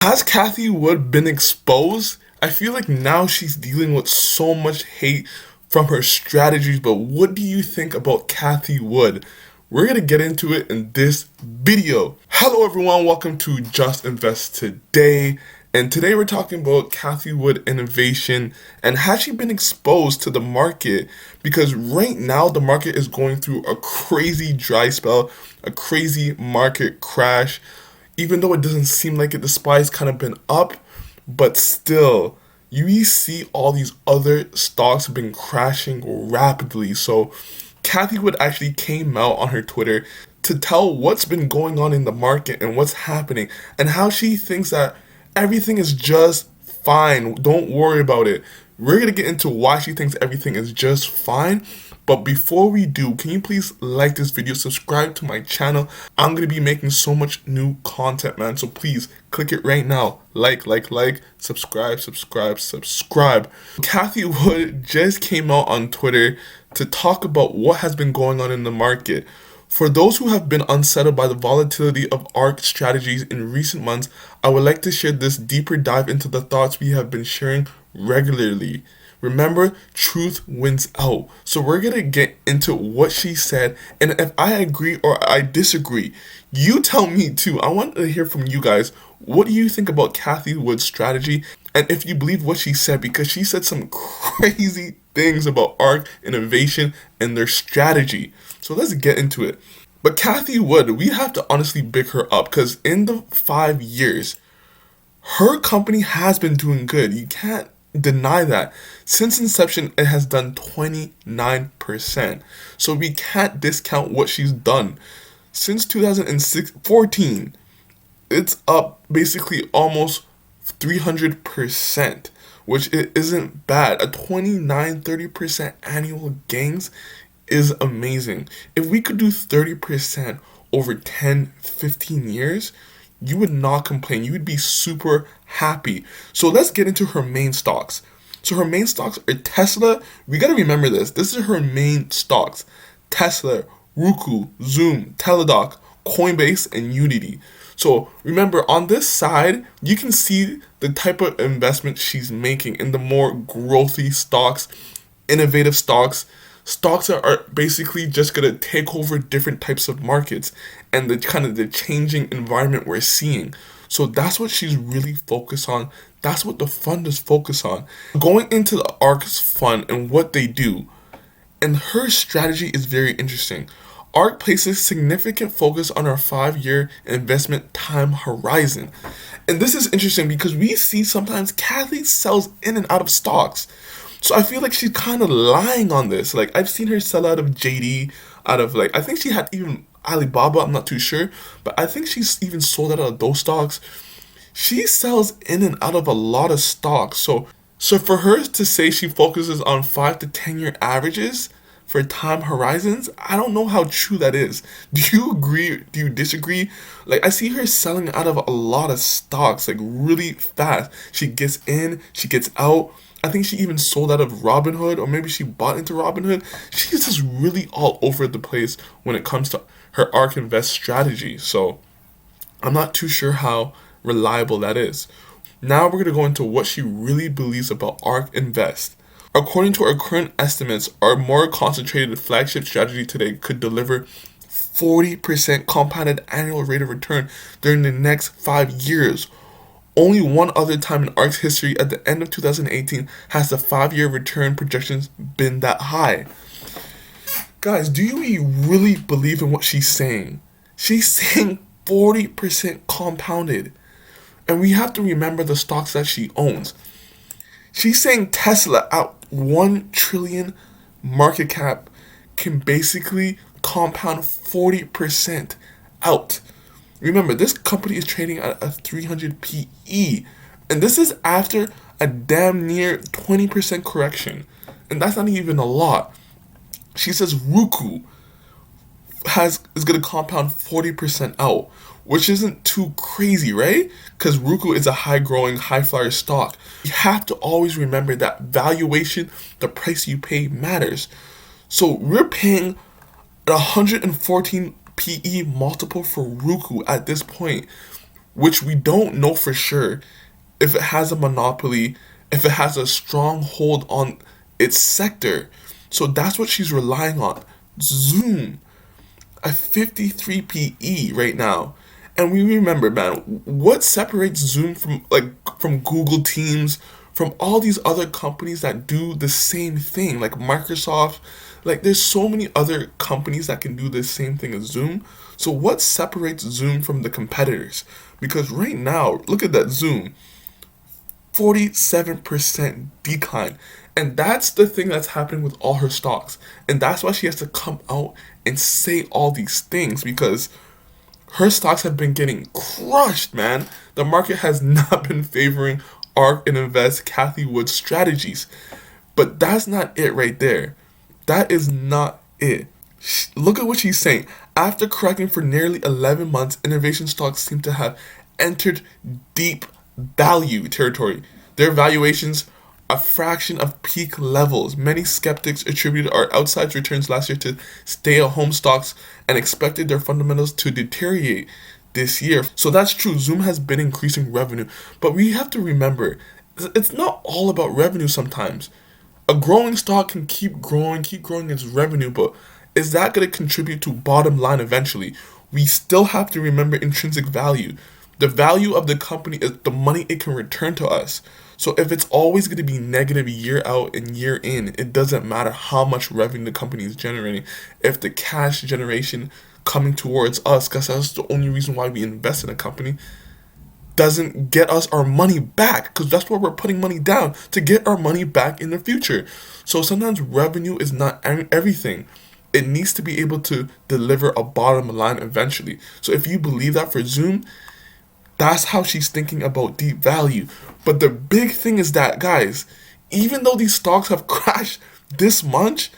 Has Cathie Wood been exposed? I feel like now she's dealing with so much hate from her strategies, but what do you think about Cathie Wood? We're gonna get into it in this video. Hello everyone, welcome to Just Invest Today. And today we're talking about Cathie Wood innovation and has she been exposed to the market? Because right now the market is going through a crazy dry spell, a crazy market crash. Even though it doesn't seem like it, the SPY's kind of been up, but still, you see all these other stocks have been crashing rapidly. So Cathie Wood actually came out on her Twitter to tell what's been going on in the market and what's happening and how she thinks that everything is just fine. Don't worry about it. We're going to get into why she thinks everything is just fine. But before we do, can you please like this video, subscribe to my channel. I'm going to be making so much new content, man. So please click it right now. Like, subscribe. Cathie Wood just came out on Twitter to talk about what has been going on in the market. For those who have been unsettled by the volatility of ARK strategies in recent months, I would like to share this deeper dive into the thoughts we have been sharing regularly. Remember, truth wins out. So we're going to get into what she said, and if I agree or I disagree, you tell me too. I want to hear from you guys. What do you think about Cathie Wood's strategy? And if you believe what she said, because she said some crazy things about ARK innovation and their strategy. So let's get into it. But Cathie Wood, we have to honestly big her up because in the 5 years, her company has been doing good. You can't deny that. Since inception, it has done 29%. So we can't discount what she's done. Since 2014, it's up basically almost 300%, which it isn't bad. A 29-30% annual gains is amazing. If we could do 30% over 10-15 years, you would not complain. You would be super happy. So let's get into her main stocks. So her main stocks are Tesla. We got to remember this. This is her main stocks. Tesla, Roku, Zoom, Teladoc, Coinbase, and Unity. So remember, on this side, you can see the type of investment she's making in the more growthy stocks, innovative stocks, stocks that are basically just going to take over different types of markets and the kind of the changing environment we're seeing. So that's what she's really focused on. That's what the fund is focused on. Going into the ARK's fund and what they do, and her strategy is very interesting. ARK places significant focus on our 5-year investment time horizon. And this is interesting because we see sometimes Cathie sells in and out of stocks. So I feel like she's kind of lying on this. Like, I've seen her sell out of JD, out of I think she had even Alibaba, I'm not too sure. But I think she's even sold out of those stocks. She sells in and out of a lot of stocks. So for her to say she focuses on 5 to 10 year averages for time horizons, I don't know how true that is. Do you agree? Do you disagree? I see her selling out of a lot of stocks, really fast. She gets in, she gets out. I think she even sold out of Robinhood, or maybe she bought into Robinhood. She's just really all over the place when it comes to her ARK Invest strategy. So I'm not too sure how reliable that is. Now we're going to go into what she really believes about ARK Invest. According to our current estimates, our more concentrated flagship strategy today could deliver 40% compounded annual rate of return during the next 5 years. Only one other time in ARK's history at the end of 2018 has the 5-year return projections been that high. Guys, do you really believe in what she's saying? She's saying 40% compounded. And we have to remember the stocks that she owns. She's saying Tesla at 1 trillion market cap can basically compound 40% out. Remember, this company is trading at a 300 PE. And this is after a damn near 20% correction. And that's not even a lot. She says Roku is going to compound 40% out, which isn't too crazy, right? Because Roku is a high-growing, high-flyer stock. You have to always remember that valuation, the price you pay, matters. So we're paying 114 PE multiple for Roku at this point. which we don't know for sure if it has a monopoly, if it has a strong hold on its sector. So that's what she's relying on. Zoom, a 53 PE right now. And we remember, man, what separates Zoom from Google Teams, from all these other companies that do the same thing, like Microsoft, like there's so many other companies that can do the same thing as Zoom. So what separates Zoom from the competitors? Because right now, look at that Zoom, 47% decline. And that's the thing that's happening with all her stocks. And that's why she has to come out and say all these things, because her stocks have been getting crushed, man. The market has not been favoring ARK and Invest Cathie Wood strategies. But that's not it right there. That is not it. Look at what she's saying. After correcting for nearly 11 months, innovation stocks seem to have entered deep value territory. Their valuations a fraction of peak levels. Many skeptics attributed our outsized returns last year to stay-at-home stocks and expected their fundamentals to deteriorate this year. So that's true. Zoom has been increasing revenue, but we have to remember, it's not all about revenue sometimes. A growing stock can keep growing its revenue, but is that going to contribute to bottom line eventually? We still have to remember intrinsic value. The value of the company is the money it can return to us. So if it's always going to be negative year out and year in, it doesn't matter how much revenue the company is generating. If the cash generation coming towards us, because that's the only reason why we invest in a company, doesn't get us our money back, because that's why we're putting money down, to get our money back in the future. So sometimes revenue is not everything. It needs to be able to deliver a bottom line eventually. So if you believe that for Zoom, that's how she's thinking about deep value. But the big thing is that, guys, even though these stocks have crashed this much,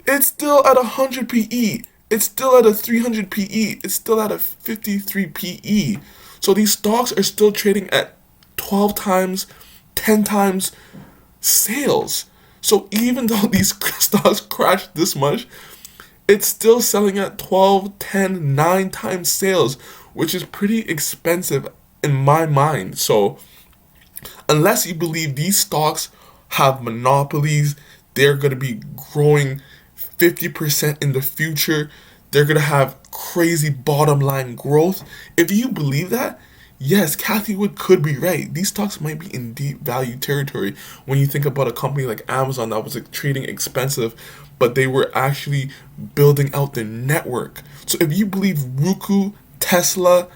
it's still at 100 PE. It's still at a 300 PE. It's still at a 53 PE. So these stocks are still trading at 12 times, 10 times sales. So even though these stocks crashed this much, it's still selling at 12, 10, 9 times sales, which is pretty expensive in my mind. So unless you believe these stocks have monopolies, they're going to be growing 50% in the future, they're going to have crazy bottom line growth. If you believe that, yes, Cathie Wood could be right. These stocks might be in deep value territory when you think about a company like Amazon that was trading expensive, but they were actually building out their network. So if you believe Roku, Tesla,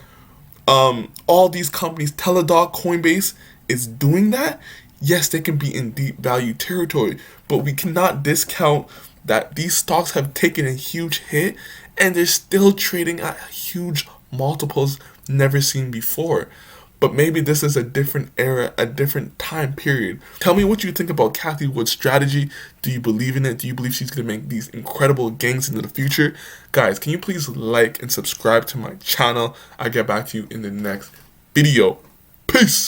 all these companies, Teladoc, Coinbase, is doing that, yes, they can be in deep value territory. But we cannot discount that these stocks have taken a huge hit and they're still trading at huge multiples never seen before. But maybe this is a different era, a different time period. Tell me what you think about Cathie Wood's strategy. Do you believe in it? Do you believe she's going to make these incredible gains into the future? Guys, can you please like and subscribe to my channel? I'll get back to you in the next video. Peace!